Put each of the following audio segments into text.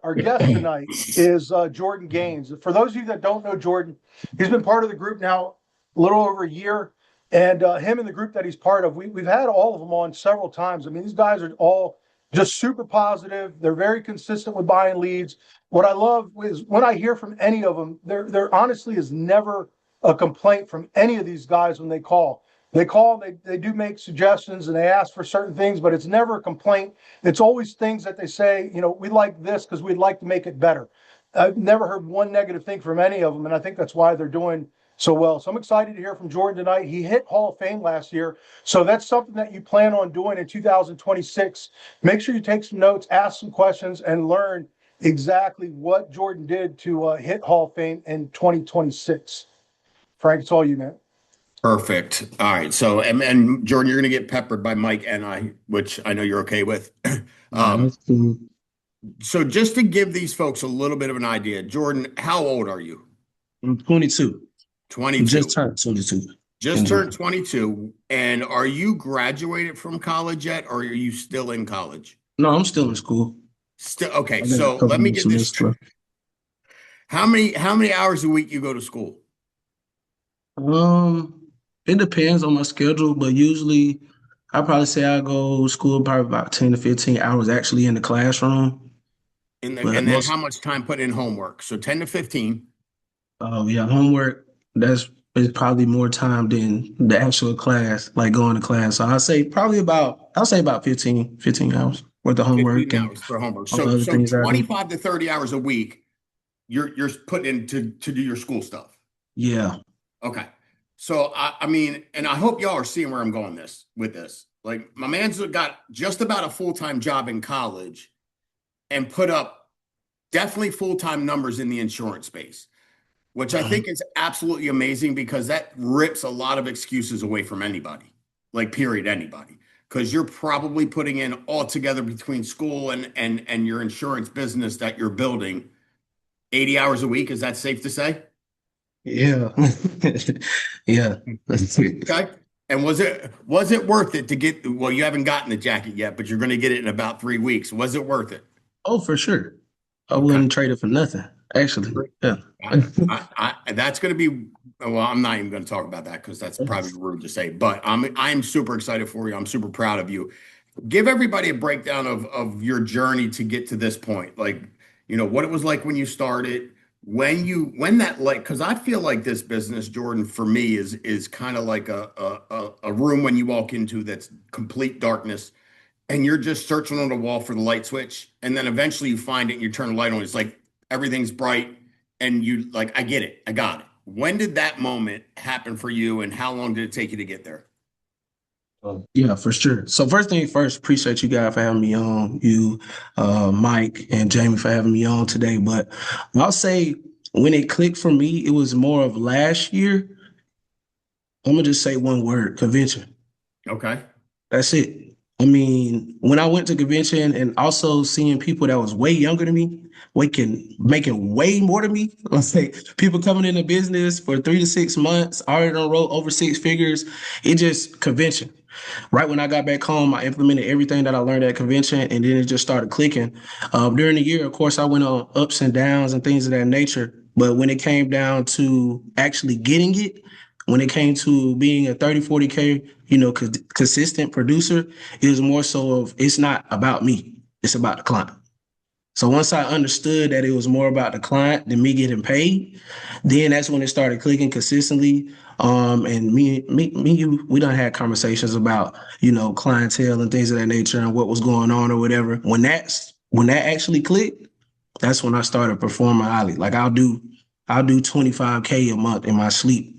our guest tonight is Jordan Gaines. For those of you that don't know Jordan, he's been part of the group now a little over a year. And him and the group that he's part of, we've had all of them on several times. I mean, these guys are all just super positive. They're very consistent with buying leads. What I love is when I hear from any of them, there honestly is never a complaint from any of these guys when they call. They do make suggestions and they ask for certain things, but it's never a complaint. It's always things that they say, we like this because we'd like to make it better. I've never heard one negative thing from any of them, and I think that's why they're doing so well. So I'm excited to hear from Jordan tonight. He hit Hall of Fame last year, so that's something that you plan on doing in 2026. Make sure you take some notes, ask some questions, and learn exactly what Jordan did to hit Hall of Fame in 2026. Frank, it's all you, man. Perfect. All right. So, and Jordan, you're going to get peppered by Mike and I, which I know you're okay with. So just to give these folks a little bit of an idea, Jordan, how old are you? I'm 22. 22. Just turned 22. Just turned 22. And are you graduated from college yet, or are you still in college? No, I'm still in school. Still okay. So let me get this straight. How many hours a week you go to school? It depends on my schedule, but usually I probably say I go to school probably about 10 to 15 hours actually in the classroom. And then how much time put in homework? So 10 to 15. Yeah, homework, is probably more time than the actual class, like going to class. So I'll say about 15 hours worth of homework. 15 hours for homework. So 25 to 30 hours a week you're putting in to do your school stuff. Yeah. Okay. So, I mean, and I hope y'all are seeing where I'm going with this. Like, my man's got just about a full-time job in college and put up definitely full-time numbers in the insurance space, which I think is absolutely amazing because that rips a lot of excuses away from anybody, like, period, anybody. Because you're probably putting in all together between school and your insurance business that you're building 80 hours a week. Is that safe to say? Yeah. Yeah. Okay. And was it worth it to get, well, you haven't gotten the jacket yet, but you're going to get it in about 3 weeks. Was it worth it? Oh, for sure. I wouldn't trade it for nothing, actually. Yeah. That's going to be, well, I'm not even going to talk about that because that's probably rude to say, but I'm super excited for you. I'm super proud of you. Give everybody a breakdown of your journey to get to this point. Like, what it was like when you started, because I feel like this business, Jordan, for me is kind of like a room when you walk into that's complete darkness and you're just searching on the wall for the light switch. And then eventually you find it and you turn the light on. It's like everything's bright and you like, I get it. I got it. When did that moment happen for you and how long did it take you to get there? Yeah, for sure. So first thing first, appreciate you guys for having me on, Mike and Jamie for having me on today. But I'll say when it clicked for me, it was more of last year. I'm going to just say one word, convention. Okay. That's it. I mean, when I went to convention and also seeing people that was way younger than me, making way more than me, let's say people coming into business for 3 to 6 months, already on roll over 6 figures, it just convention. Right when I got back home, I implemented everything that I learned at convention, and then it just started clicking. During the year, of course, I went on ups and downs and things of that nature. But when it came down to actually getting it, when it came to being a 30, 40K, consistent producer, it was more so of it's not about me. It's about the client. So once I understood that it was more about the client than me getting paid, then that's when it started clicking consistently. And we done had conversations about, clientele and things of that nature and what was going on or whatever. When that actually clicked, that's when I started performing highly. Like I'll do 25K a month in my sleep.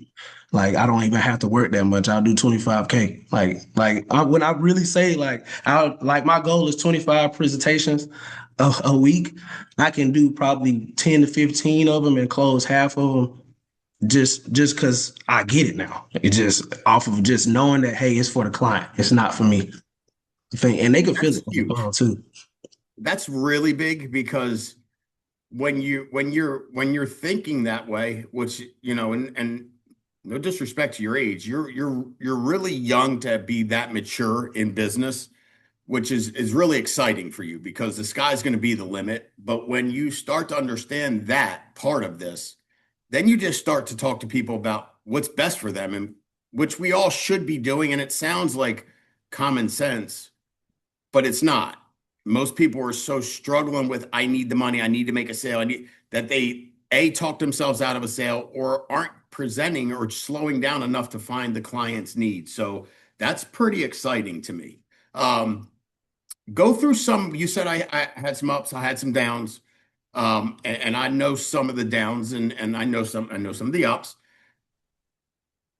Like I don't even have to work that much. I'll do 25K. When I really say my goal is 25 presentations a week, I can do probably 10 to 15 of them and close half of them just because I get it now. It's just off of just knowing that, hey, it's for the client. It's not for me. And they can feel it too. That's really big because when you're thinking that way, which, and no disrespect to your age, you're really young to be that mature in business which is really exciting for you because the sky's going to be the limit. But when you start to understand that part of this, then you just start to talk to people about what's best for them, and which we all should be doing. And it sounds like common sense, but it's not. Most people are so struggling with, I need the money, I need to make a sale, that they talk themselves out of a sale or aren't presenting or slowing down enough to find the client's needs. So that's pretty exciting to me. Go through some. You said I had some ups, I had some downs, and I know some of the downs, and I know some of the ups.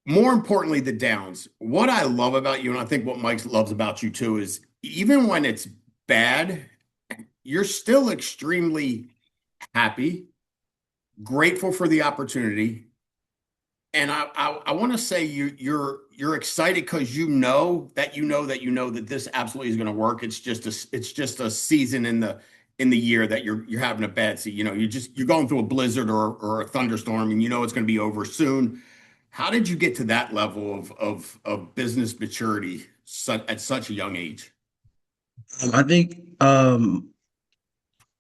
More importantly, the downs. What I love about you, and I think what Mike loves about you too, is even when it's bad, you're still extremely happy, grateful for the opportunity. And I want to say you're excited because you know that this absolutely is going to work. It's just a season in the year that you're having a bad season. You know, you're going through a blizzard or a thunderstorm, and you know it's going to be over soon. How did you get to that level of business maturity at such a young age? I think,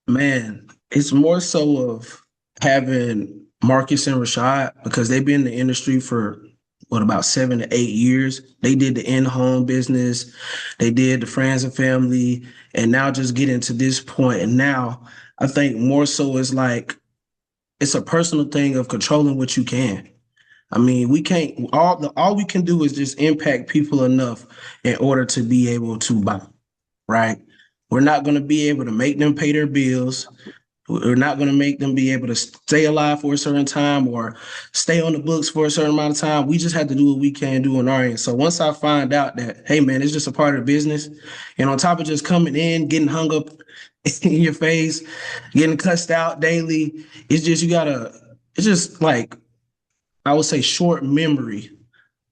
man, it's more so of having Marcus and Rashad because they've been in the industry for about 7 to 8 years. They did the in-home business, they did the friends and family, and now just getting to this point. And now I think more so is like it's a personal thing of controlling what you can. I mean, we can't all we can do is just impact people enough in order to be able to buy, right? We're not going to be able to make them pay their bills. We're not going to make them be able to stay alive for a certain time or stay on the books for a certain amount of time. We just have to do what we can do on our end. So once I find out that, hey, man, it's just a part of the business, and on top of just coming in, getting hung up in your face, getting cussed out daily, it's just like, I would say short memory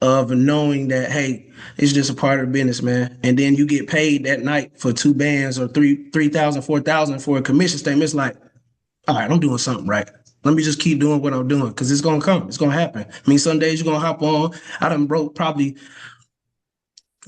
of knowing that, hey, it's just a part of the business, man. And then you get paid that night for 2 bands or 3,000, 4,000 for a commission statement. It's like, all right, I'm doing something right. Let me just keep doing what I'm doing because it's gonna come. It's gonna happen. I mean, some days you're gonna hop on. I done broke probably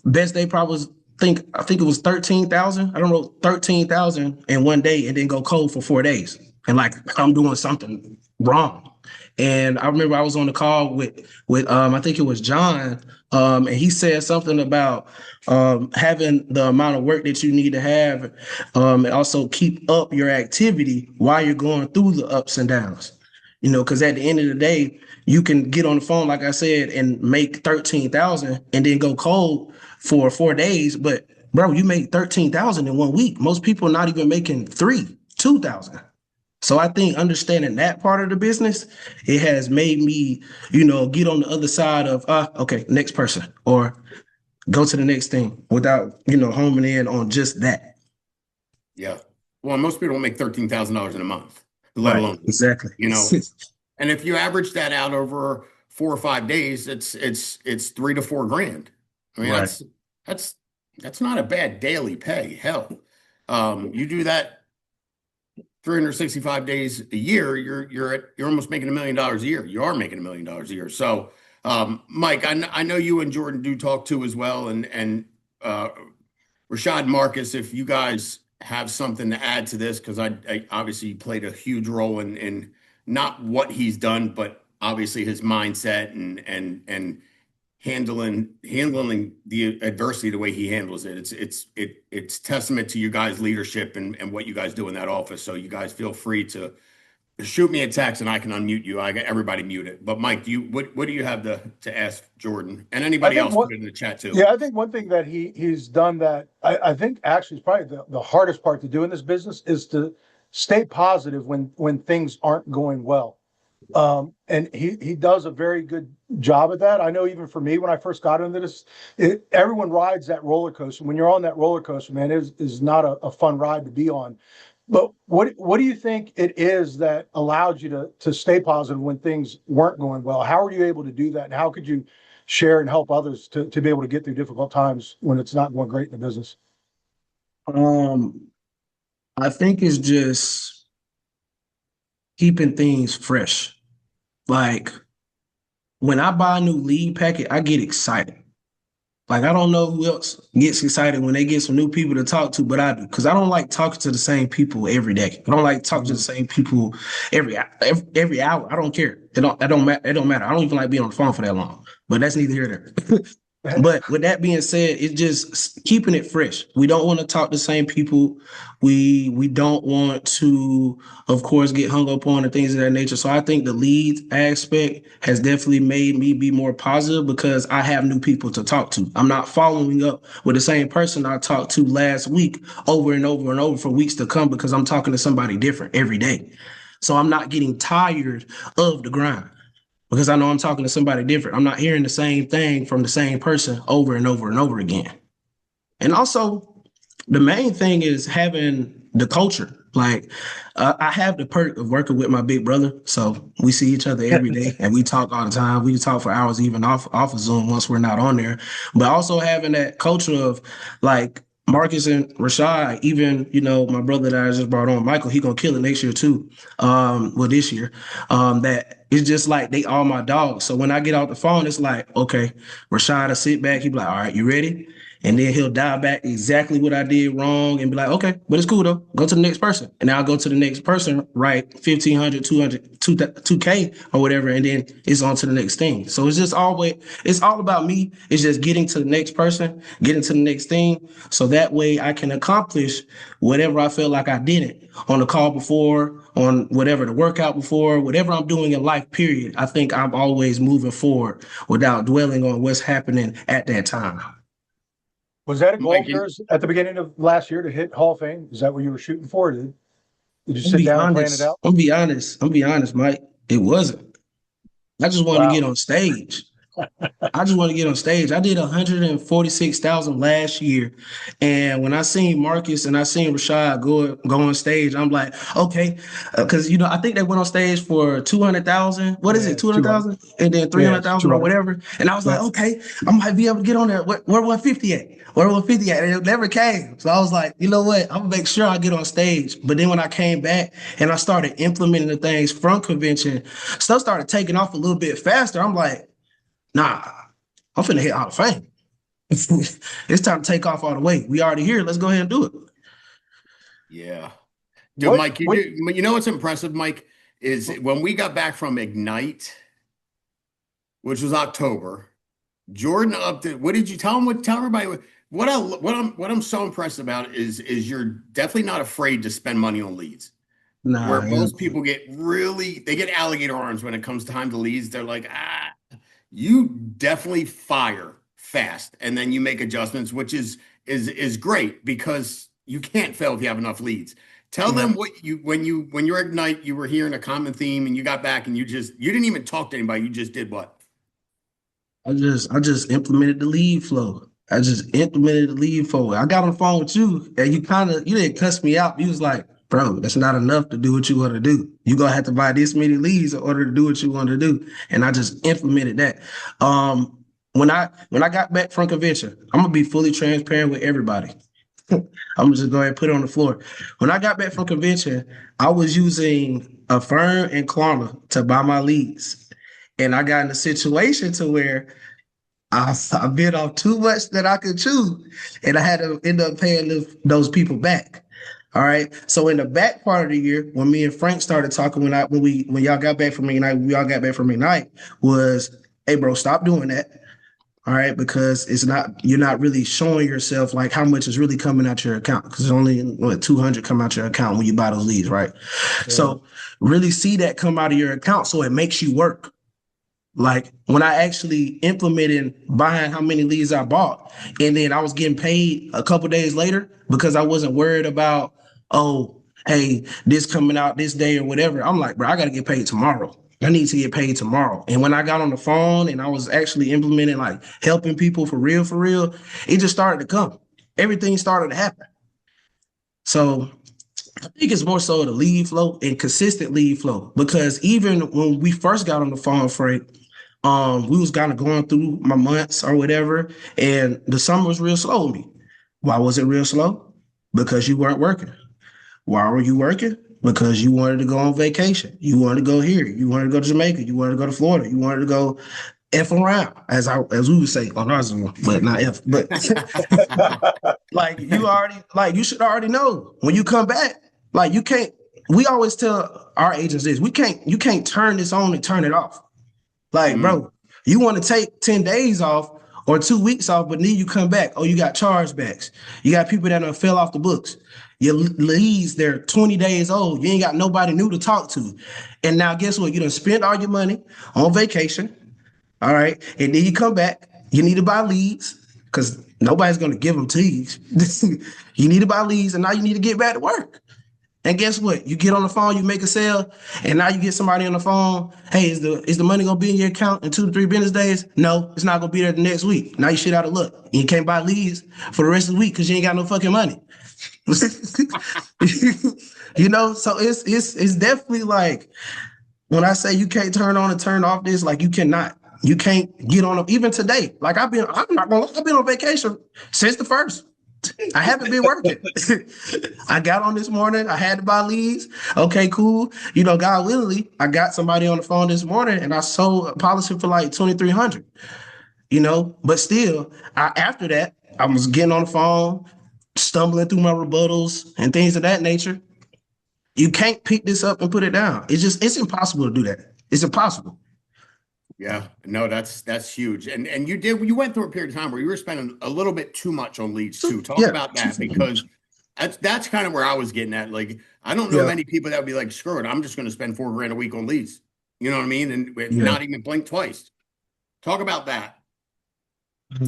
best day probably was I think it was 13,000. I done wrote 13,000 in one day and then go cold for 4 days. And like I'm doing something wrong. And I remember I was on the call with I think it was John, and he said something about having the amount of work that you need to have, and also keep up your activity while you're going through the ups and downs. You know, because at the end of the day, you can get on the phone, like I said, and make 13,000 and then go cold for 4 days. But bro, you make 13,000 in 1 week. Most people are not even making 2,000. So I think understanding that part of the business, it has made me, get on the other side of, okay, next person, or go to the next thing without, homing in on just that. Yeah. Well, most people don't make $13,000 in a month, let Right. alone, Exactly. and if you average that out over 4 or 5 days, it's $3 to $4 grand. I mean, Right. that's not a bad daily pay. Hell, you do that 365 days a year, you're almost making $1 million a year. You are making $1 million a year. So, Mike, I know you and Jordan do talk too as well, and Rashad, Marcus, if you guys have something to add to this, because I obviously played a huge role in not what he's done, but obviously his mindset and handling the adversity the way he handles it. It's testament to you guys' leadership and what you guys do in that office. So you guys feel free to shoot me a text and I can unmute you. I got everybody muted. But Mike, what do you have to ask Jordan and anybody else? Put it in the chat too. Yeah, I think one thing that he's done that I think actually is probably the hardest part to do in this business is to stay positive when things aren't going well. And he does a very good job at that. I know even for me, when I first got into this, everyone rides that roller coaster. When you're on that roller coaster, man, it is not a fun ride to be on. But what do you think it is that allowed you to stay positive when things weren't going well? How are you able to do that? And how could you share and help others to be able to get through difficult times when it's not going great in the business? I think it's just keeping things fresh. Like when I buy a new lead packet, I get excited. Like, I don't know who else gets excited when they get some new people to talk to, but I do. Because I don't like talking to the same people every day. I don't like talking to the same people every hour. I don't care. It don't matter. I don't even like being on the phone for that long. But that's neither here nor there. But with that being said, it's just keeping it fresh. We don't want to talk to the same people. We don't want to, of course, get hung up on and things of that nature. So I think the lead aspect has definitely made me be more positive because I have new people to talk to. I'm not following up with the same person I talked to last week over and over and over for weeks to come because I'm talking to somebody different every day. So I'm not getting tired of the grind because I know I'm talking to somebody different. I'm not hearing the same thing from the same person over and over and over again. And also, the main thing is having the culture. Like, I have the perk of working with my big brother, so we see each other every day and we talk all the time. We talk for hours, even off of Zoom once we're not on there. But also having that culture of like Marcus and Rashad, even my brother that I just brought on, Michael, he gonna kill it next year too. Well, this year, that it's just like they all my dogs. So when I get off the phone, it's like, okay, Rashad will sit back. He be like, all right, you ready? And then he'll dial back exactly what I did wrong and be like, okay, but it's cool though. Go to the next person. And I'll go to the next person, right? 1,500, 200, 2K or whatever. And then it's on to the next thing. So it's all about me. It's just getting to the next person, getting to the next thing. So that way I can accomplish whatever I feel like I didn't on the call before, on whatever the workout before, whatever I'm doing in life, period. I think I'm always moving forward without dwelling on what's happening at that time. Was that a goal Mike, of yours at the beginning of last year to hit Hall of Fame? Is that what you were shooting for? Did you I'm sit be down and plan it honest. out? I'm be honest. I'm be honest, Mike. It wasn't. I just wanted to Wow. get on stage. I just want to get on stage. I did 146,000 last year. And when I seen Marcus and I seen Rashad go on stage, I'm like, okay. Because, I think they went on stage for 200,000. What is Yeah, it, it's 200. 200,000? And then Yeah, it's 300,000 or 200. whatever. And I was like, Yeah. okay, I might be able to get on there. Where 150 at? Where 150 at? And it never came. So I was like, you know what? I'm going to make sure I get on stage. But then when I came back and I started implementing the things from convention, stuff started taking off a little bit faster. I'm like, nah, I'm finna hit Hall of Fame. It's time to take off all the way. We already here. Let's go ahead and do it. Yeah. Dude, What, Mike, what, you know what's impressive, Mike, is when we got back from Ignite, which was October, Jordan what did you tell him? Tell everybody what I'm so impressed about is you're definitely not afraid to spend money on leads. Where Nah, yeah. most people get alligator arms when it comes time to leads. They're like, you definitely fire fast and then you make adjustments, which is great because you can't fail if you have enough leads. Tell them what when you're Ignite, you were hearing a common theme and you got back and you didn't even talk to anybody. You just did what? I just implemented the lead flow. I just implemented the lead flow. I got on the phone with you and you didn't cuss me out. You was like, bro, that's not enough to do what you want to do. You're gonna have to buy this many leads in order to do what you want to do. And I just implemented that. When I got back from convention, I'm gonna be fully transparent with everybody. I'm gonna just go ahead and put it on the floor. When I got back from convention, I was using Affirm and Klarna to buy my leads. And I got in a situation to where I bit off too much that I could chew, and I had to end up paying those people back. All right. So in the back part of the year, when me and Frank started talking, when y'all got back from Ignite, we all got back from Ignite, was, hey bro, stop doing that. All right, because you're not really showing yourself like how much is really coming out your account, because it's only 200 come out your account when you buy those leads, right? Yeah. So really see that come out of your account so it makes you work. Like when I actually implemented buying how many leads I bought, and then I was getting paid a couple days later because I wasn't worried about, oh, hey, this coming out this day or whatever. I'm like, bro, I got to get paid tomorrow. I need to get paid tomorrow. And when I got on the phone and I was actually implementing, like helping people for real, it just started to come. Everything started to happen. So I think it's more so the lead flow and consistent lead flow, because even when we first got on the phone, Frank, we was kind of going through my months or whatever, and the summer was real slow with me. Why was it real slow? Because you weren't working. Why were you working? Because you wanted to go on vacation. You wanted to go here. You wanted to go to Jamaica. You wanted to go to Florida. You wanted to go F around, as we would say on our Zoom, but not F. But like you should already know when you come back. Like you can't. We always tell our agents this: you can't turn this on and turn it off. Like, bro, you want to take 10 days off or 2 weeks off, but then you come back. Oh, you got chargebacks. You got people that fell off the books. Your leads, they're 20 days old. You ain't got nobody new to talk to. And now guess what? You done spent all your money on vacation. All right. And then you come back. You need to buy leads because nobody's going to give them to you. You need to buy leads, and now you need to get back to work. And guess what? You get on the phone, you make a sale, and now you get somebody on the phone. Hey, is the money gonna be in your account in 2 to 3 business days? No, it's not gonna be there the next week. Now you shit out of luck. You can't buy leads for the rest of the week because you ain't got no fucking money. You know, so it's definitely like when I say you can't turn on and turn off this, like you cannot. You can't get on them. Even today. Like I'm not gonna lie, I've been on vacation since the first. I haven't been working. I got on this morning. I had to buy leads. Okay, cool. You know, God willingly, I got somebody on the phone this morning and I sold a policy for like 2,300. You know, but still, after that, I was getting on the phone, stumbling through my rebuttals and things of that nature. You can't pick this up and put it down. It's impossible to do that. It's impossible. Yeah, no, that's huge. And you went through a period of time where you were spending a little bit too much on leads too. Talk about that, because that's kind of where I was getting at. Like, I don't know many people that would be like, screw it, I'm just going to spend $4,000 a week on leads. You know what I mean? And not even blink twice. Talk about that.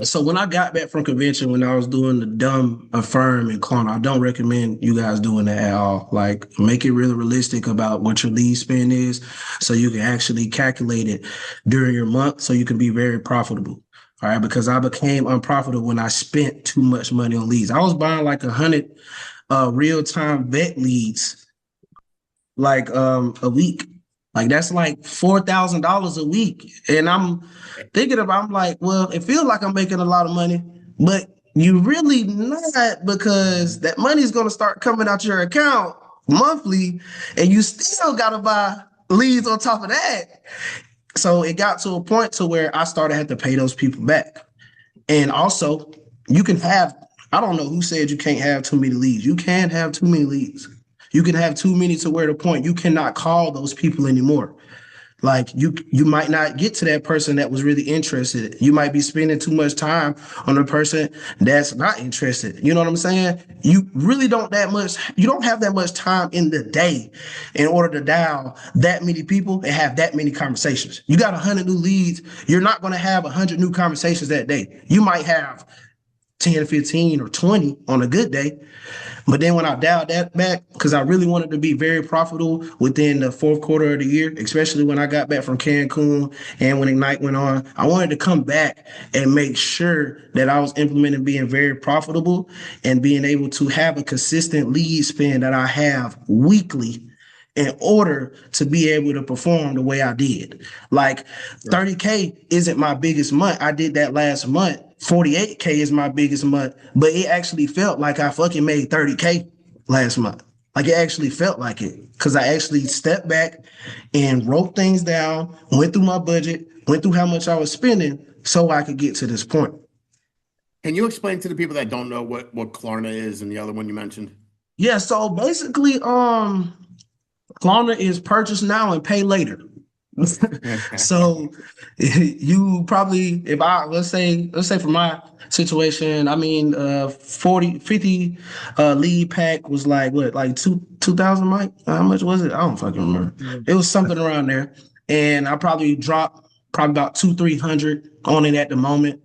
So when I got back from convention, when I was doing the dumb affirm and Klarna, I don't recommend you guys doing that at all. Like, make it really realistic about what your lead spend is so you can actually calculate it during your month so you can be very profitable. All right, because I became unprofitable when I spent too much money on leads. I was buying like 100 real-time vet leads like a week. Like that's like $4,000 a week. And I'm thinking about, I'm like, well, it feels like I'm making a lot of money, but you really not, because that money is going to start coming out your account monthly and you still got to buy leads on top of that. So it got to a point to where I started having to pay those people back. And also you can have, I don't know who said you can't have too many leads. You can have too many leads. You can have too many to where the point you cannot call those people anymore. Like you might not get to that person that was really interested. You might be spending too much time on a person that's not interested. You know what I'm saying? You really don't have that much time in the day in order to dial that many people and have that many conversations. You got 100 new leads. You're not going to have 100 new conversations that day. You might have 10, 15, or 20 on a good day. But then when I dialed that back, because I really wanted to be very profitable within the fourth quarter of the year, especially when I got back from Cancun and when Ignite went on, I wanted to come back and make sure that I was implementing being very profitable and being able to have a consistent lead spend that I have weekly in order to be able to perform the way I did. Like 30K isn't my biggest month. I did that last month. 48K is my biggest month, but it actually felt like I fucking made 30K last month. Like it actually felt like it because I actually stepped back and wrote things down, went through my budget, went through how much I was spending so I could get to this point. Can you explain to the people that don't know what Klarna is and the other one you mentioned? Yeah, so basically, Klarna is purchase now and pay later. So you probably, if I let's say for my situation, I mean 50 lead pack was like what, like 2,000, Mike? How much was it? I don't fucking remember. It was something around there. And I probably dropped about 200-300 on it at the moment.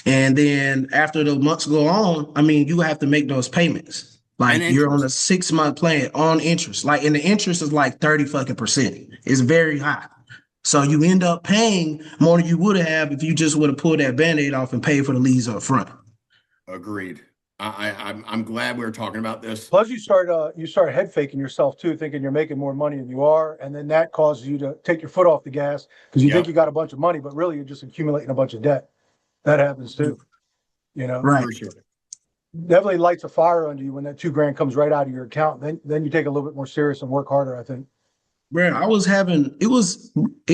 And then after the months go on, I mean, you have to make those payments. Like you're on a 6-month plan on interest. Like, and the interest is like 30%. It's very high. So you end up paying more than you would have if you just would have pulled that Band-Aid off and paid for the leads up front. Agreed. I'm glad we were talking about this. Plus, you start head faking yourself too, thinking you're making more money than you are, and then that causes you to take your foot off the gas because you think you got a bunch of money, but really you're just accumulating a bunch of debt. That happens too. You know, right? For sure. Definitely lights a fire under you when that $2,000 comes right out of your account. Then you take a little bit more serious and work harder, I think. Bro, it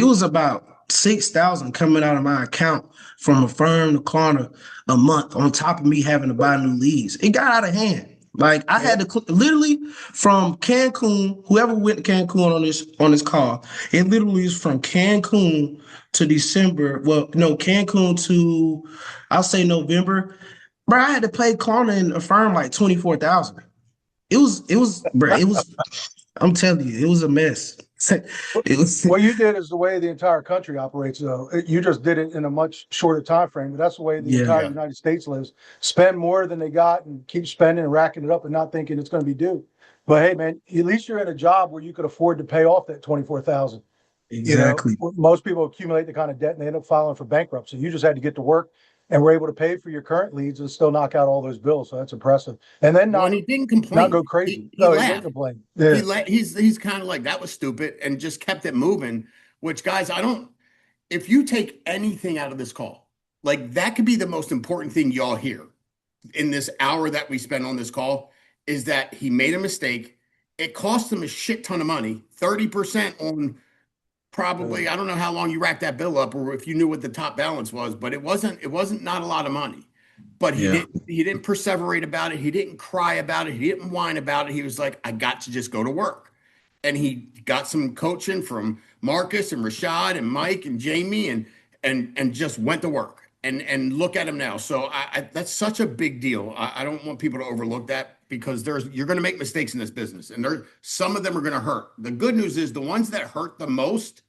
was about $6,000 coming out of my account from a firm to Klarna a month on top of me having to buy new leads. It got out of hand. Like I had to literally from Cancun, whoever went to Cancun on this call, it literally is from Cancun to December. Well, no, Cancun to I'll say November. Bro, I had to pay Klarna and a firm like 24,000. It was, I'm telling you, it was a mess. It was, What you did is the way the entire country operates, though. You just did it in a much shorter time frame, but that's the way the yeah, entire United States lives. Spend more than they got and keep spending and racking it up and not thinking it's going to be due. But hey, man, at least you're in a job where you could afford to pay off that 24,000. exactly. Most people accumulate the kind of debt and they end up filing for bankruptcy. You just had to get to work and were able to pay for your current leads and still knock out all those bills. So that's impressive. And then Well, and he didn't not complain. go crazy. He No, he didn't laughed. complain. Yeah. He's kind of like, that was stupid, and just kept it moving. Which, guys, if you take anything out of this call, like that could be the most important thing y'all hear in this hour that we spend on this call, is that he made a mistake. It cost him a shit ton of money, 30% on probably, I don't know how long you racked that bill up or if you knew what the top balance was, but it wasn't not a lot of money. But Yeah. he didn't perseverate about it. He didn't cry about it. He didn't whine about it. He was like, I got to just go to work. And he got some coaching from Marcus and Rashad and Mike and Jamie and just went to work. And look at him now. So that's such a big deal. I don't want people to overlook that, because you're going to make mistakes in this business, and some of them are going to hurt. The good news is the ones that hurt the most,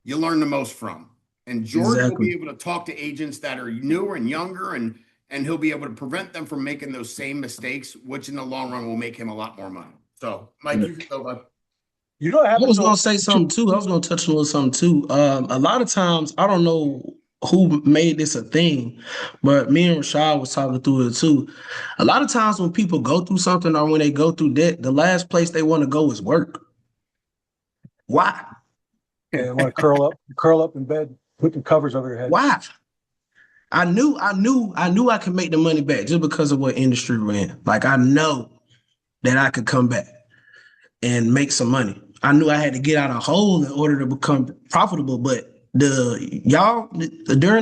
you learn the most from. And Jordan will be Exactly. able to talk to agents that are newer and younger, and he'll be able to prevent them from making those same mistakes, which in the long run will make him a lot more money. So, Mike, you can go, bud. You don't have I was to. gonna say something too. I was gonna touch on a little something too. A lot of times, I don't know who made this a thing, but me and Rashad was talking through it too. A lot of times when people go through something or when they go through debt, the last place they want to go is work. Why? Yeah, want to curl up in bed, put the covers over your head. Why? I knew I could make the money back just because of what industry we're in. Like I know that I could come back and make some money. I knew I had to get out of a hole in order to become profitable, but during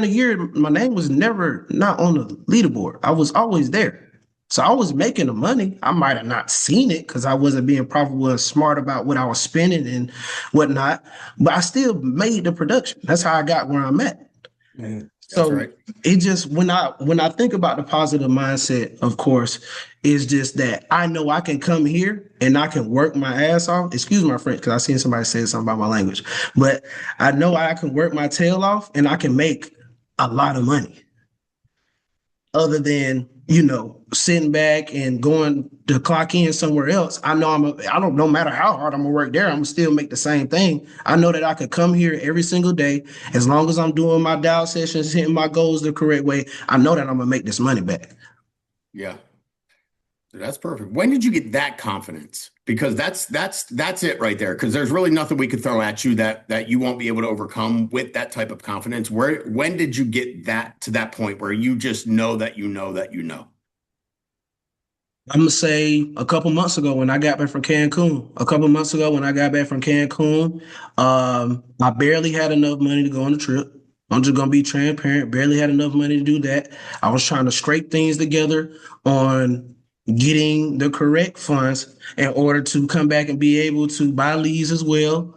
the year, my name was never not on the leaderboard. I was always there. So I was making the money. I might have not seen it because I wasn't being profitable and smart about what I was spending and whatnot, but I still made the production. That's how I got where I'm at. Man. That's So right. it just when I think about the positive mindset, of course, is just that I know I can come here and I can work my ass off. Excuse my French, because I seen somebody say something about my language, but I know I can work my tail off and I can make a lot of money. Other than sitting back and going to clock in somewhere else, I know I don't, no matter how hard I'm gonna work there, I'm gonna still make the same thing. I know that I could come here every single day as long as I'm doing my dial sessions, hitting my goals the correct way. I know that I'm gonna make this money back. Yeah. That's perfect. When did you get that confidence? Because that's it right there. Because there's really nothing we could throw at you that you won't be able to overcome with that type of confidence. When did you get that to that point where you just know that you know that you know? I'm gonna say a couple months ago when I got back from Cancun. I barely had enough money to go on the trip. I'm just gonna be transparent. Barely had enough money to do that. I was trying to scrape things together on getting the correct funds in order to come back and be able to buy leads as well.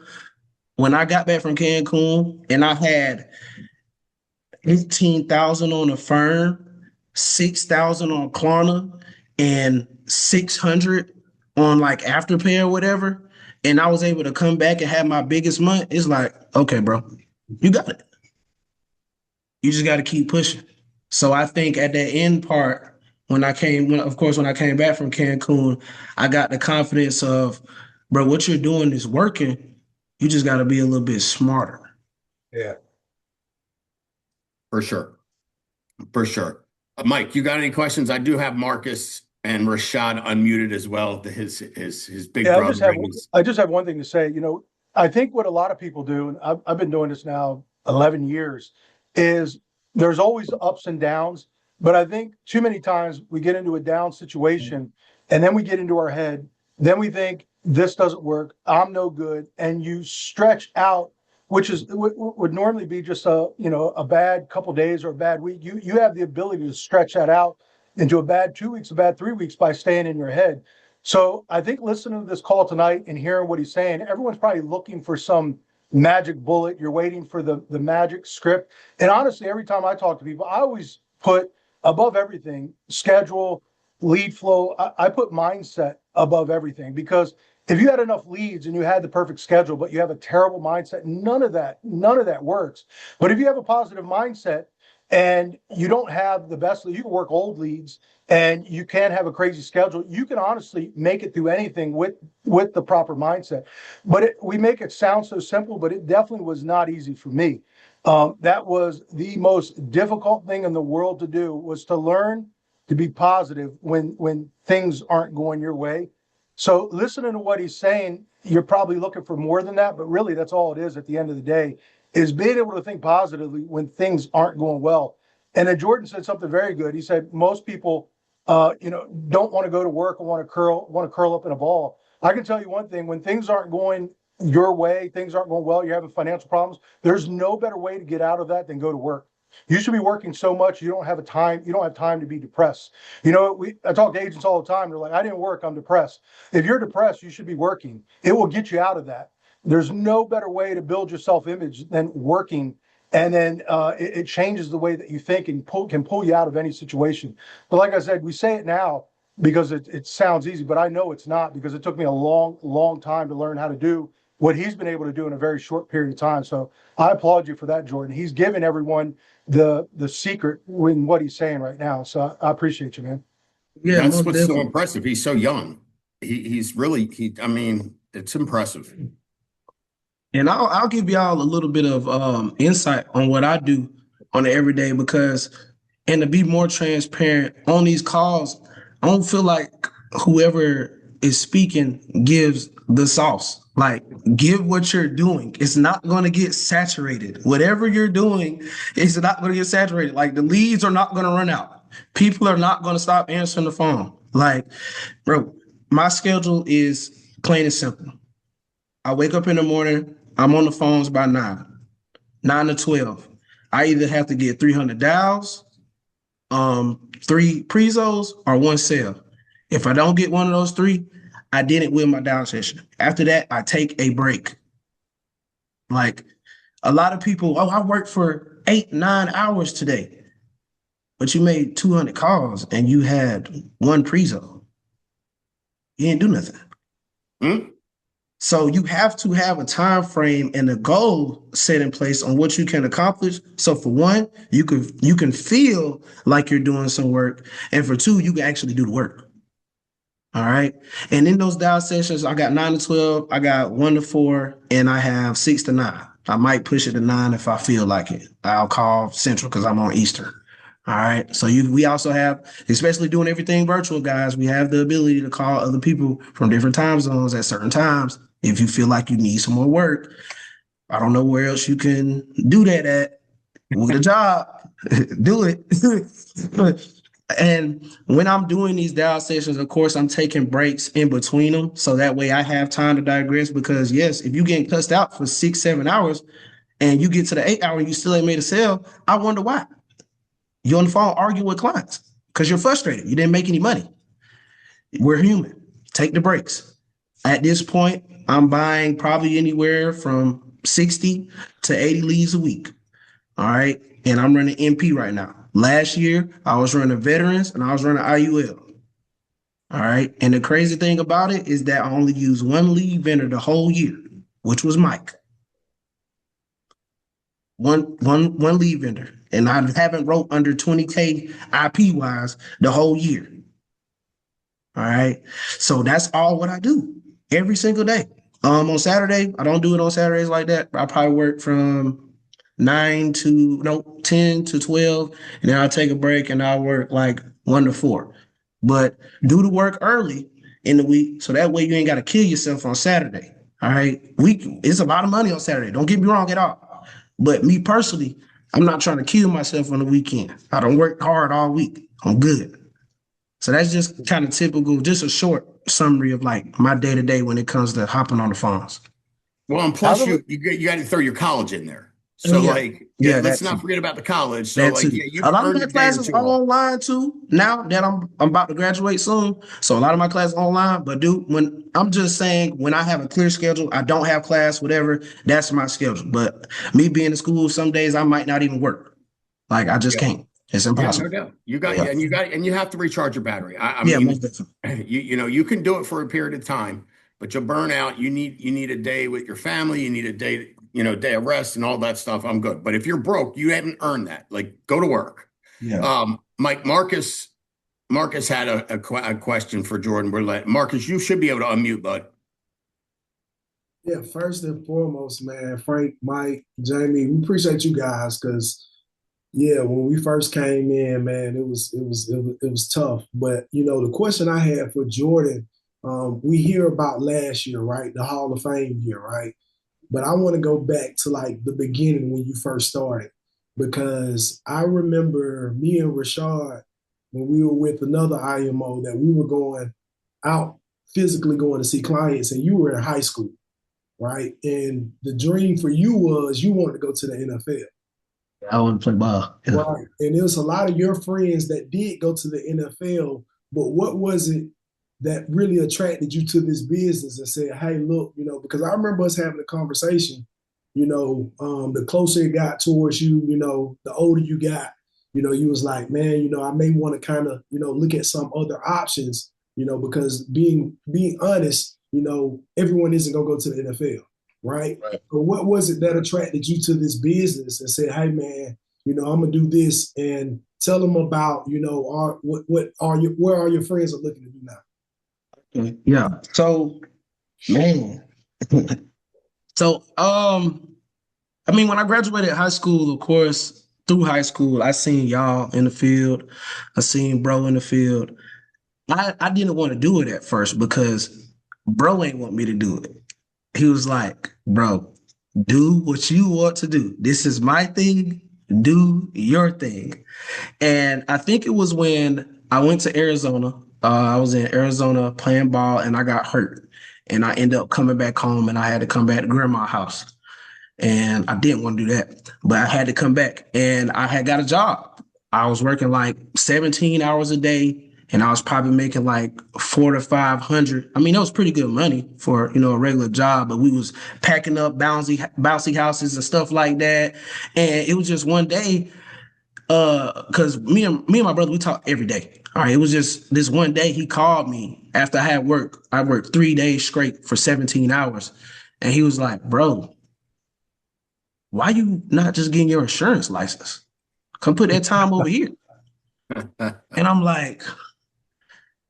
When I got back from Cancun and I had 15,000 on a firm, 6,000 on Klarna, and 600 on like Afterpay or whatever, and I was able to come back and have my biggest month, it's like, okay, bro, you got it. You just got to keep pushing. So I think at that end part, when I came back from Cancun, I got the confidence of, bro, what you're doing is working. You just got to be a little bit smarter. Yeah. For sure. For sure. Mike, you got any questions? I do have Marcus and Rashad unmuted as well. His big Yeah, brother. I just have one thing to say. I think what a lot of people do, and I've been doing this now 11 years, is there's always ups and downs. But I think too many times we get into a down situation and then we get into our head. Then we think this doesn't work. I'm no good. And you stretch out which is would normally be just a bad couple days or a bad week. You have the ability to stretch that out into a bad 2 weeks, a bad 3 weeks by staying in your head. So I think listening to this call tonight and hearing what he's saying, everyone's probably looking for some magic bullet. You're waiting for the magic script. And honestly, every time I talk to people, I always put above everything schedule, lead flow. I put mindset above everything, because if you had enough leads and you had the perfect schedule, but you have a terrible mindset, none of that works. But if you have a positive mindset and you don't have the best, you can work old leads and you can have a crazy schedule. You can honestly make it through anything with the proper mindset. But we make it sound so simple, but it definitely was not easy for me. That was the most difficult thing in the world to do, was to learn to be positive when things aren't going your way. So listening to what he's saying, you're probably looking for more than that, but really that's all it is at the end of the day, is being able to think positively when things aren't going well. And then Jordan said something very good. He said most people don't want to go to work and want to curl up in a ball. I can tell you one thing: when things aren't going your way, things aren't going well, you're having financial problems, there's no better way to get out of that than go to work. You should be working so much you don't have time to be depressed. I talk to agents all the time. They're like, I didn't work, I'm depressed. If you're depressed, you should be working. It will get you out of that. There's no better way to build your self-image than working. And then it changes the way that you think and can pull you out of any situation. But like I said, we say it now because it sounds easy, but I know it's not, because it took me a long time to learn how to do what he's been able to do in a very short period of time. So I applaud you for that, Jordan. He's given everyone the secret in what he's saying right now. So I appreciate you, man. Yeah, That's most what's so definitely. impressive. He's so young. He's really, I mean, it's impressive. And I'll give y'all a little bit of insight on what I do on an everyday, and to be more transparent on these calls, I don't feel like whoever is speaking gives the sauce. Like, give what you're doing. It's not going to get saturated. Whatever you're doing, it's not going to get saturated. Like, the leads are not going to run out. People are not going to stop answering the phone. Like, bro, my schedule is plain and simple. I wake up in the morning, I'm on the phones by 9 to 12. I either have to get 300 dials, 3 prezos, or 1 sale. If I don't get one of those 3, I didn't win my dial session. After that, I take a break. Like, a lot of people, I worked for 8-9 hours today, but you made 200 calls and you had 1 prezo. You didn't do nothing. Hmm? So you have to have a time frame and a goal set in place on what you can accomplish. So for one, you can feel like you're doing some work, and for 2, you can actually do the work. All right. And in those dial sessions, I got 9 to 12, I got 1 to 4, and I have 6 to 9. I might push it to 9 if I feel like it. I'll call Central because I'm on Eastern. All right. So we also have, especially doing everything virtual, guys, we have the ability to call other people from different time zones at certain times. If you feel like you need some more work, I don't know where else you can do that at. With a job, do it. And when I'm doing these dial sessions, of course, I'm taking breaks in between them. So that way I have time to digress, because yes, if you're getting cussed out for 6-7 hours and you get to the 8th hour and you still ain't made a sale, I wonder why. You're on the phone arguing with clients because you're frustrated. You didn't make any money. We're human. Take the breaks. At this point, I'm buying probably anywhere from 60 to 80 leads a week. All right. And I'm running MP right now. Last year, I was running veterans and I was running IUL. All right. And the crazy thing about it is that I only used 1 lead vendor the whole year, which was Mike. One lead vendor. And I haven't wrote under 20K IP wise the whole year. All right. So that's all what I do every single day. On Saturday, I don't do it on Saturdays like that. I probably work from 10 to 12, and then I'll take a break and I'll work like 1 to 4. But do the work early in the week, so that way you ain't got to kill yourself on Saturday. All right. It's a lot of money on Saturday. Don't get me wrong at all. But me personally, I'm not trying to kill myself on the weekend. I don't work hard all week. I'm good. So that's just kind of typical, just a short summary of like my day-to-day when it comes to hopping on the phones. Well, and How plus the, you got to throw your college in there. Oh, So yeah. like, yeah, Yeah, let's that not too. forget about the college. So That like, too. yeah, A you've lot of earned my a day or classes two are off. online too. Now that I'm about to graduate soon, so a lot of my classes online. But dude, when I'm just saying, when I have a clear schedule, I don't have class, whatever. That's my schedule. But me being in school, some days I might not even work. Like I just Yeah. can't. It's Yeah, no impossible. doubt. Yeah. And you have to recharge your battery. I Yeah, mean, most definitely. you can do it for a period of time, but you'll burn out. You need a day with your family. You need a day, day of rest and all that stuff. I'm good. But if you're broke, you haven't earned that. Like, go to work. Yeah. Mike Marcus had a question for Jordan. Marcus, you should be able to unmute, bud. Yeah, first and foremost, man, Frank, Mike, Jamie, we appreciate you guys because yeah, when we first came in, man, it was tough. But the question I had for Jordan, we hear about last year, right? The Hall of Fame year, right? But I want to go back to like the beginning when you first started because I remember me and Rashad when we were with another IMO that we were going out physically going to see clients, and you were in high school, right? And the dream for you was you wanted to go to the NFL. I want to play ball. Yeah. Right. And there's a lot of your friends that did go to the NFL, but what was it that really attracted you to this business and said, hey, look, because I remember us having a conversation, the closer it got towards you, the older you got, you was like, man, I may want to kind of, look at some other options, because being honest, everyone isn't going to go to the NFL. Right. Right. But what was it that attracted you to this business and said, hey, man, I'm gonna do this and tell them about, where are your friends are looking to do now? Yeah. So, man. So, I mean, when I graduated high school, of course, through high school, I seen y'all in the field. I seen bro in the field. I didn't want to do it at first because bro ain't want me to do it. He was like, bro, do what you want to do. This is my thing. Do your thing. And I think it was when I went to Arizona. I was in Arizona playing ball and I got hurt. And I ended up coming back home and I had to come back to grandma's house. And I didn't want to do that, but I had to come back and I had got a job. I was working like 17 hours a day and I was probably making like 400 to 500. I mean, that was pretty good money for, a regular job, but we was packing up bouncy houses and stuff like that. And it was just one day, because me and my brother, we talk every day. All right. It was just this one day he called me after I had work. I worked 3 days straight for 17 hours. And he was like, bro, why you not just getting your insurance license? Come put that time over here. And I'm like,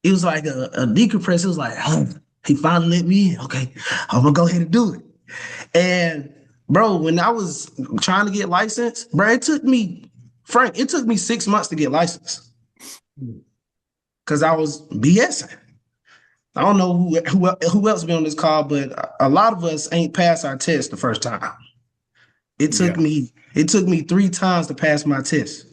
it was like a decompress. It was like, oh, he finally let me in. Okay, I'm gonna go ahead and do it. And bro, when I was trying to get licensed, bro, it took me 6 months to get licensed because I was BSing. I don't know who else be on this call, but a lot of us ain't passed our test the first time. It took Yeah. me 3 times to pass my test.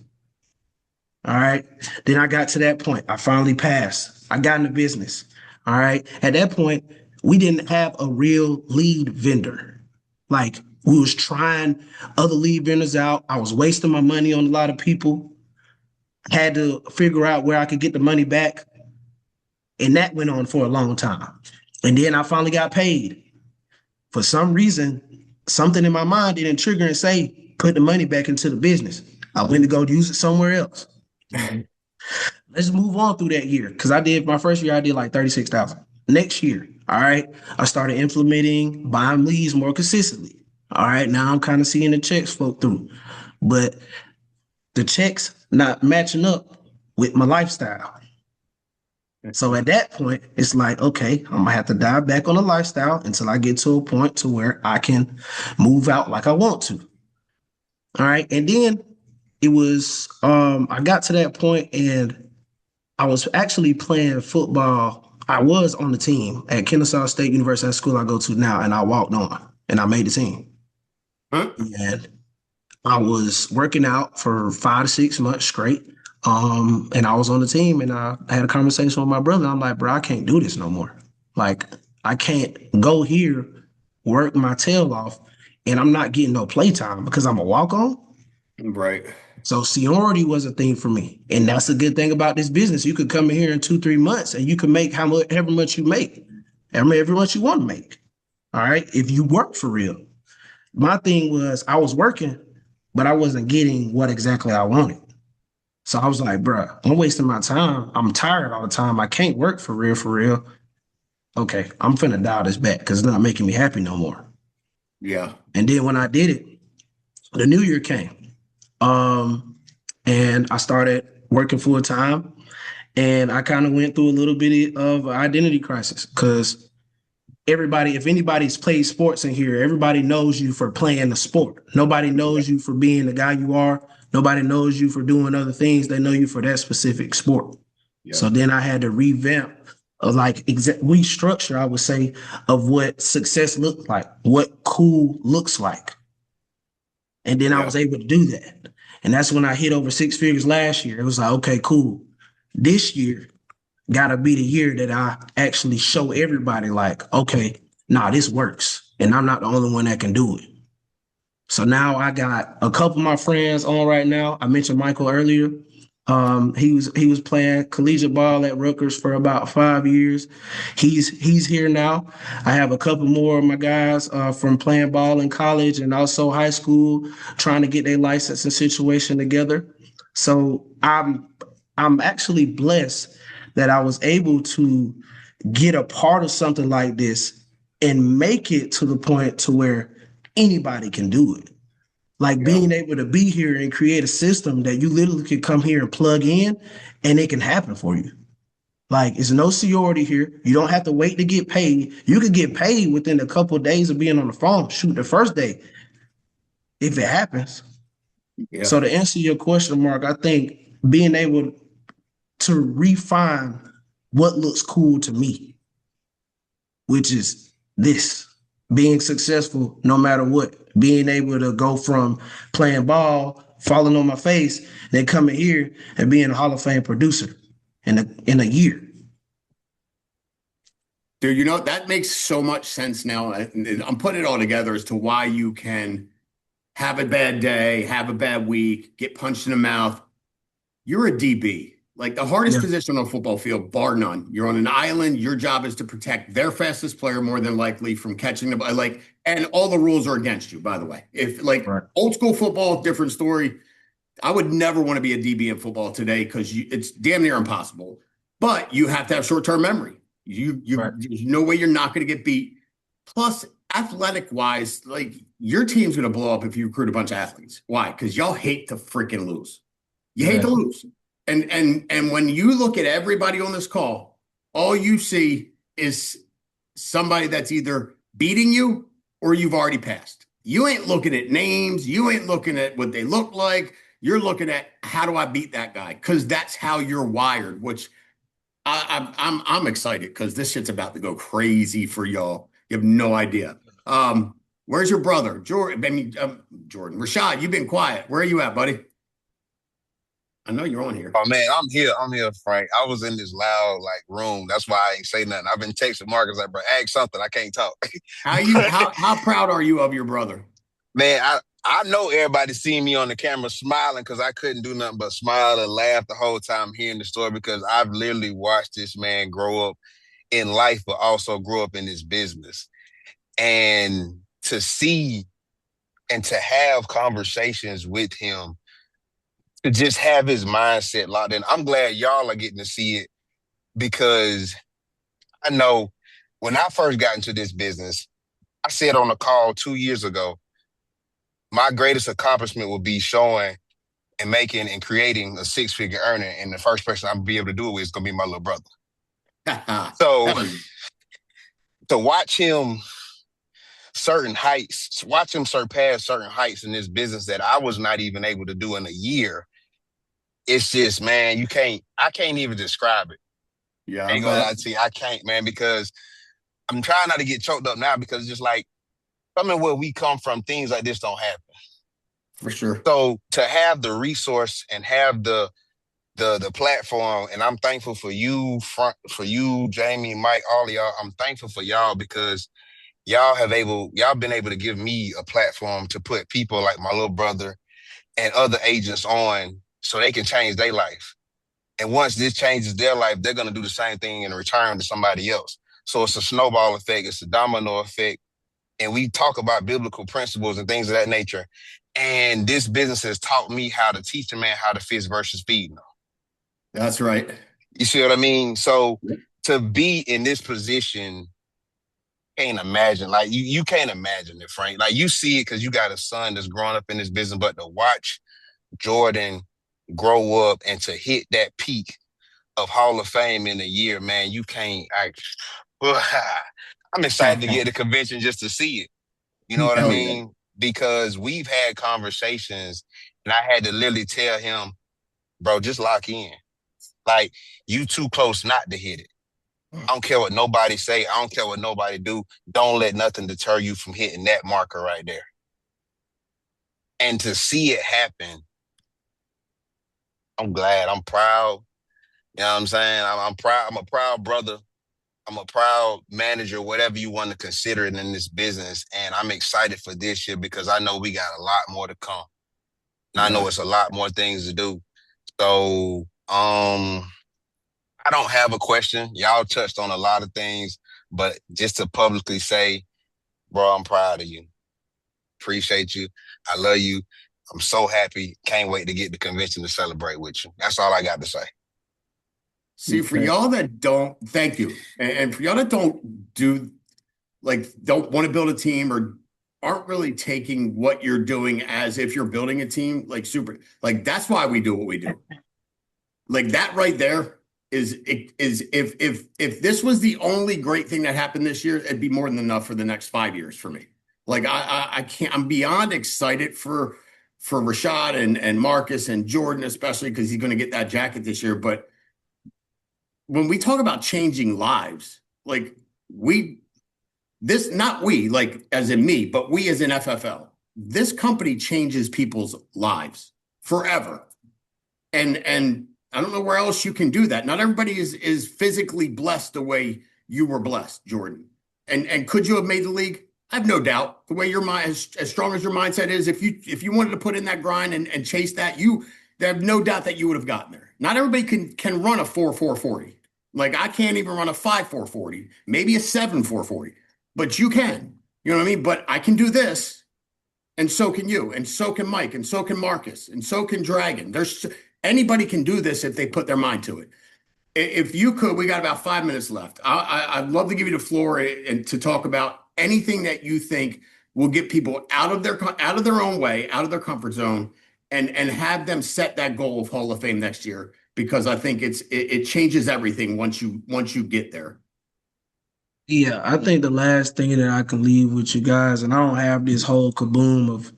All right. Then I got to that point. I finally passed. I got in the business. All right. At that point, we didn't have a real lead vendor. Like we was trying other lead vendors out. I was wasting my money on a lot of people. Had to figure out where I could get the money back. And that went on for a long time. And then I finally got paid. For some reason, something in my mind didn't trigger and say, put the money back into the business. I went to go use it somewhere else. Let's move on through that year. Because my first year, I did like 36,000. Next year, all right, I started implementing buying leads more consistently. All right, now I'm kind of seeing the checks flow through. But the checks not matching up with my lifestyle. So at that point, it's like, okay, I'm gonna have to dive back on the lifestyle until I get to a point to where I can move out like I want to. All right. And then it was I got to that point and I was actually playing football. I was on the team at Kennesaw State University, that school I go to now, and I walked on and I made the team. Huh? And I was working out for 5 to 6 months straight. And I was on the team and I had a conversation with my brother. I'm like, bro, I can't do this no more. Like, I can't go here work my tail off, and I'm not getting no playtime because I'm a walk-on. Right. So seniority was a thing for me. And that's a good thing about this business. You could come in here in 2-3 months and you can make however much you make, every much you want to make. All right. If you work for real. My thing was I was working, but I wasn't getting what exactly I wanted. So I was like, bruh, I'm wasting my time. I'm tired all the time. I can't work for real, for real. Okay, I'm finna dial this back because it's not making me happy no more. Yeah. And then when I did it, the new year came. And I started working full time. And I kind of went through a little bit of identity crisis because everybody, if anybody's played sports in here, everybody knows you for playing the sport. Nobody knows you for being the guy you are. Nobody knows you for doing other things. They know you for that specific sport. Yeah. So then I had to revamp, restructure, I would say, of what success looked like, what cool looks like. And then I was able to do that. And that's when I hit over 6 figures last year. It was like, okay, cool. This year gotta be the year that I actually show everybody like, okay, nah, this works. And I'm not the only one that can do it. So now I got a couple of my friends on right now. I mentioned Michael earlier. He was playing collegiate ball at Rutgers for about 5 years. He's here now. I have a couple more of my guys from playing ball in college and also high school, trying to get their licensing situation together. So I'm actually blessed that I was able to get a part of something like this and make it to the point to where anybody can do it. Like being able to be here and create a system that you literally could come here and plug in and it can happen for you. Like it's no seniority here. You don't have to wait to get paid. You could get paid within a couple of days of being on the phone. Shoot, the first day, if it happens. Yeah. So to answer your question, Mark, I think being able to refine what looks cool to me, which is this, being successful no matter what, being able to go from playing ball, falling on my face, then coming here and being a Hall of Fame producer in a year. Dude, you know, that makes so much sense now. I'm putting it all together as to why you can have a bad day, have a bad week, get punched in the mouth. You're a DB. Like the hardest position on a football field, bar none. You're on an island. Your job is to protect their fastest player more than likely from catching the ball. Like, and all the rules are against you, by the way. If like old school football, different story. I would never want to be a DB in football today because it's damn near impossible. But you have to have short-term memory. There's no way you're not going to get beat. Plus, athletic-wise, like your team's going to blow up if you recruit a bunch of athletes. Why? Because y'all hate to freaking lose. You hate to lose. And when you look at everybody on this call, all you see is somebody that's either beating you or you've already passed. You ain't looking at names. You ain't looking at what they look like. You're looking at how do I beat that guy? Because that's how you're wired. Which I'm excited because this shit's about to go crazy for y'all. You have no idea. Where's your brother, Jordan? Jordan. Rashad, you've been quiet. Where are you at, buddy? I know you're on here. Oh man, I'm here, Frank. I was in this loud room. That's why I ain't say nothing. I've been texting Marcus like, bro, ask something. I can't talk. How proud are you of your brother? Man, I know everybody seeing me on the camera smiling because I couldn't do nothing but smile and laugh the whole time hearing the story because I've literally watched this man grow up in life, but also grow up in this business. And to see and to have conversations with him, to just have his mindset locked in. I'm glad y'all are getting to see it because I know when I first got into this business, I said on a call 2 years ago, my greatest accomplishment would be showing and making and creating a 6-figure earner. And the first person I'm going to be able to do it with is going to be my little brother. So to watch him watch him surpass certain heights in this business that I was not even able to do in a year, it's just, man, I can't even describe it. Yeah. I ain't gonna lie to you, I can't, man, because I'm trying not to get choked up now because it's just like, coming where we come from, things like this don't happen. For sure. So to have the resource and have the platform, and I'm thankful for you, Jamie, Mike, all of y'all. I'm thankful for y'all because y'all been able to give me a platform to put people like my little brother and other agents on so they can change their life. And once this changes their life, they're going to do the same thing in return to somebody else. So it's a snowball effect. It's a domino effect. And we talk about biblical principles and things of that nature. And this business has taught me how to teach a man how to fish versus feed. That's right. You see what I mean? So to be in this position, can't imagine. Like you can't imagine it, Frank. Like you see it because you got a son that's growing up in this business, but to watch Jordan grow up and to hit that peak of Hall of Fame in a year, man, you can't. I'm excited to get to the convention just to see it. You know what I Hell yeah. mean? Because we've had conversations and I had to literally tell him, bro, just lock in. Like, you too close not to hit it. I don't care what nobody say. I don't care what nobody do. Don't let nothing deter you from hitting that marker right there. And to see it happen, I'm glad. I'm proud. You know what I'm saying? I'm proud. I'm a proud brother. I'm a proud manager, whatever you want to consider it in this business. And I'm excited for this year because I know we got a lot more to come. And I know it's a lot more things to do. So, I don't have a question. Y'all touched on a lot of things, but just to publicly say, bro, I'm proud of you. Appreciate you. I love you. I'm so happy. Can't wait to get the convention to celebrate with you. That's all I got to say. See, for y'all that don't, thank you. And for y'all that don't want to build a team or aren't really taking what you're doing as if you're building a team, that's why we do what we do. Like that right there is if this was the only great thing that happened this year, it'd be more than enough for the next 5 years for me. Like I can't, I'm beyond excited for Rashad and Marcus and Jordan, especially because he's going to get that jacket this year. But when we talk about changing lives, like as in me, but we as an FFL, this company changes people's lives forever. And I don't know where else you can do that. Not everybody is physically blessed the way you were blessed, Jordan. And could you have made the league? I have no doubt. The way your mind, as strong as your mindset is, if you wanted to put in that grind and chase that, there have no doubt that you would have gotten there. Not everybody can run a 4.40. Like I can't even run a 5.440, maybe a 7.440, but you can. You know what I mean? But I can do this, and so can you, and so can Mike, and so can Marcus, and so can Dragon. Anybody can do this if they put their mind to it. If you could, we got about 5 minutes left. I'd love to give you the floor and to talk about anything that you think will get people out of their own way, out of their comfort zone, and have them set that goal of Hall of Fame next year. Because I think it changes everything once you get there. Yeah, I think the last thing that I can leave with you guys, and I don't have this whole kaboom of,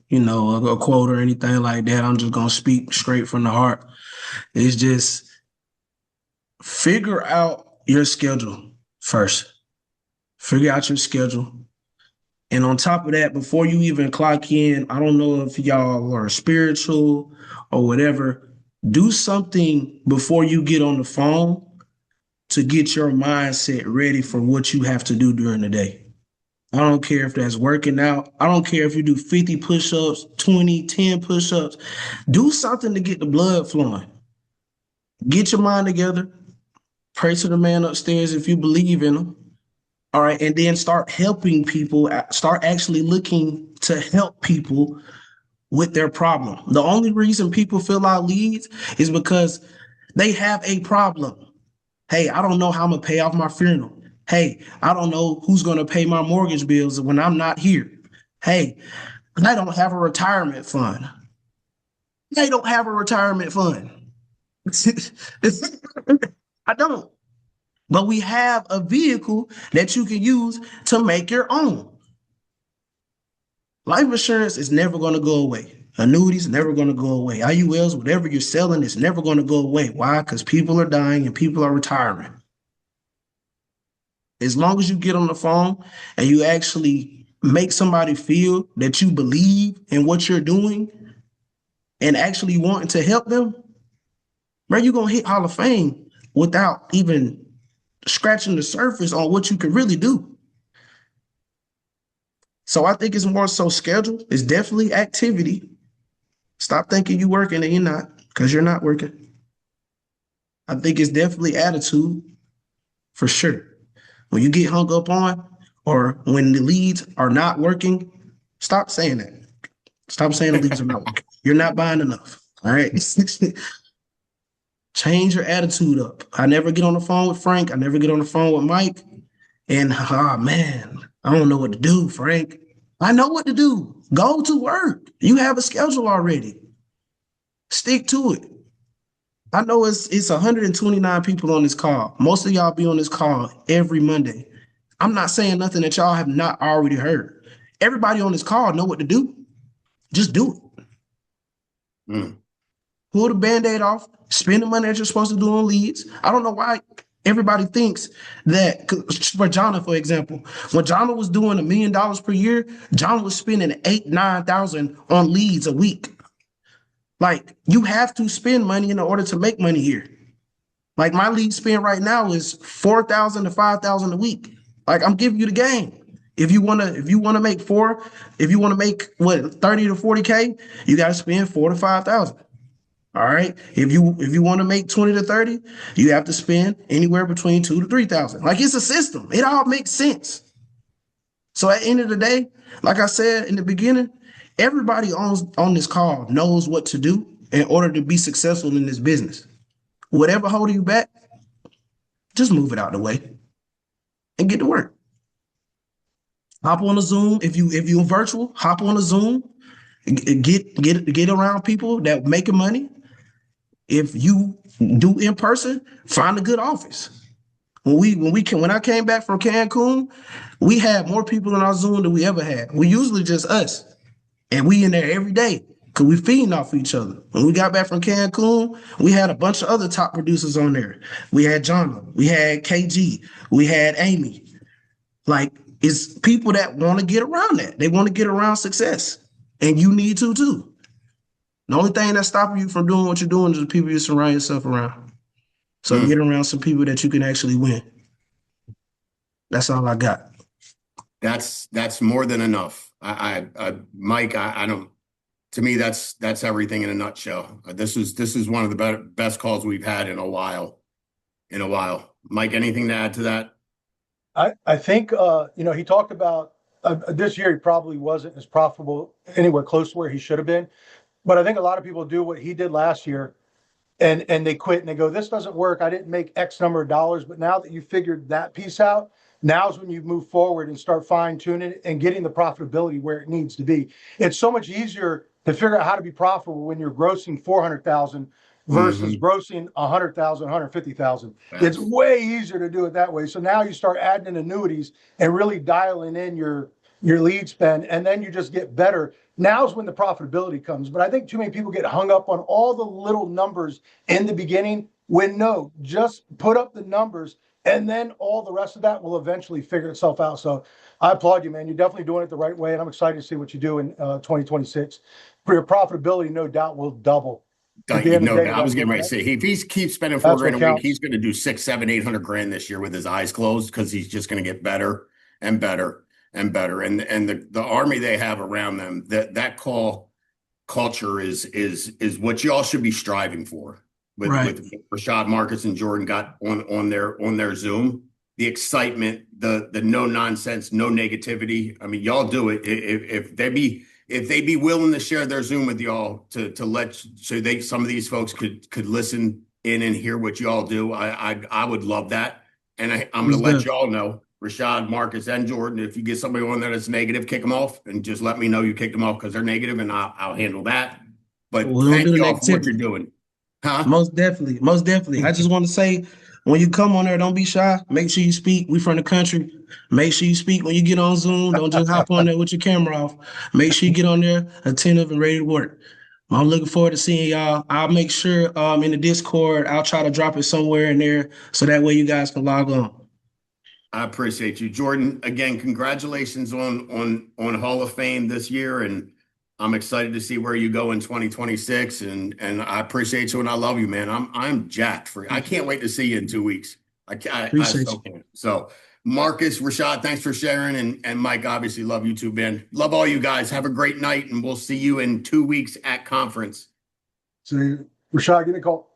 a quote or anything like that. I'm just going to speak straight from the heart. It's just figure out your schedule first. Figure out your schedule. And on top of that, before you even clock in, I don't know if y'all are spiritual or whatever, do something before you get on the phone to get your mindset ready for what you have to do during the day. I don't care if that's working out. I don't care if you do 50 push-ups, 20, 10 push-ups. Do something to get the blood flowing. Get your mind together. Pray to the man upstairs if you believe in him. All right, and then start helping people. Start actually looking to help people with their problem. The only reason people fill out leads is because they have a problem. Hey, I don't know how I'm going to pay off my funeral. Hey, I don't know who's going to pay my mortgage bills when I'm not here. Hey, I don't have a retirement fund. They don't have a retirement fund. I don't. But we have a vehicle that you can use to make your own. Life insurance is never going to go away. Annuities never going to go away. IULs, whatever you're selling, is never going to go away. Why? Because people are dying and people are retiring. As long as you get on the phone and you actually make somebody feel that you believe in what you're doing and actually wanting to help them, bro, you're going to hit Hall of Fame without even scratching the surface on what you can really do. So I think it's more so schedule. It's definitely activity. Stop thinking you working and you're not, because you're not working. I think it's definitely attitude for sure. When you get hung up on, or when the leads are not working, stop saying that. Stop saying the leads are not working. You're not buying enough. All right. Change your attitude up. I never get on the phone with Frank. I never get on the phone with Mike. And man, I don't know what to do, Frank. I know what to do. Go to work. You have a schedule already. Stick to it. I know it's 129 people on this call. Most of y'all be on this call every Monday. I'm not saying nothing that y'all have not already heard. Everybody on this call know what to do. Just do it. Pull the Band-Aid off. Spend the money that you're supposed to do on leads. I don't know why everybody thinks that. For Jonna, for example, when Jonna was doing $1 million per year, Jonna was spending 8,000-9,000 on leads a week. Like, you have to spend money in order to make money here. Like, my lead spend right now is 4,000 to 5,000 a week. Like, I'm giving you the game. If you wanna make 30 to 40K, you gotta spend 4 to 5,000. All right. If you want to make 20 to 30, you have to spend anywhere between 2 to 3,000. Like, it's a system. It all makes sense. So at the end of the day, like I said in the beginning, everybody on this call knows what to do in order to be successful in this business. Whatever holding you back, just move it out the way and get to work. Hop on a Zoom. If you're virtual, hop on a Zoom. Get around people that making money. If you do in person, find a good office. When I came back from Cancun, we had more people in our Zoom than we ever had. We usually just us, and we in there every day because we feeding off each other. When we got back from Cancun, we had a bunch of other top producers on there. We had Jonna, we had KG, we had Amy. Like, it's people that want to get around that. They want to get around success, and you need to too. The only thing that's stopping you from doing what you're doing is the people you surround yourself around. So get around some people that you can actually win. That's all I got. That's more than enough. Mike, I don't. To me, that's everything in a nutshell. This is one of the best calls we've had in a while. Mike, anything to add to that? I think he talked about this year he probably wasn't as profitable anywhere close to where he should have been. But I think a lot of people do what he did last year and they quit and they go, this doesn't work. I didn't make X number of dollars. But now that you figured that piece out, now's when you move forward and start fine tuning it and getting the profitability where it needs to be. It's so much easier to figure out how to be profitable when you're grossing 400,000 versus grossing 100,000, 150,000. It's way easier to do it that way. So now you start adding in annuities and really dialing in your lead spend, and then you just get better. Now's when the profitability comes. But I think too many people get hung up on all the little numbers in the beginning when no, just put up the numbers and then all the rest of that will eventually figure itself out. So I applaud you, man. You're definitely doing it the right way. And I'm excited to see what you do in 2026. For your profitability, no doubt will double. I was getting ready to say, if he keeps spending $4,000 a week, he's going to do 600, 700, 800 grand this year with his eyes closed, because he's just going to get better and better and better. And the army they have around them, that culture is what y'all should be striving for. With Rashad, Marcus, and Jordan got on their Zoom, the excitement, the no nonsense, no negativity. I mean, y'all do it. If they be willing to share their Zoom with y'all some of these folks could listen in and hear what y'all do. I would love that. And I'm going to let y'all know, Rashad, Marcus, and Jordan, if you get somebody on there that's negative, kick them off and just let me know you kicked them off because they're negative, and I'll handle that. But thank y'all for what you're doing. Huh? Most definitely. I just want to say, when you come on there, don't be shy. Make sure you speak. We from the country. Make sure you speak when you get on Zoom. Don't just hop on there with your camera off. Make sure you get on there attentive and ready to work. I'm looking forward to seeing y'all. I'll make sure in the Discord, I'll try to drop it somewhere in there so that way you guys can log on. I appreciate you, Jordan. Again, congratulations on Hall of Fame this year, and I'm excited to see where you go in 2026, and I appreciate you and I love you, man. I'm jacked for you. I can't wait to see you in 2 weeks. I so can't. So Marcus, Rashad, thanks for sharing. And Mike, obviously love you too, man. Love all you guys. Have a great night, and we'll see you in 2 weeks at conference. So Rashad, give me a call.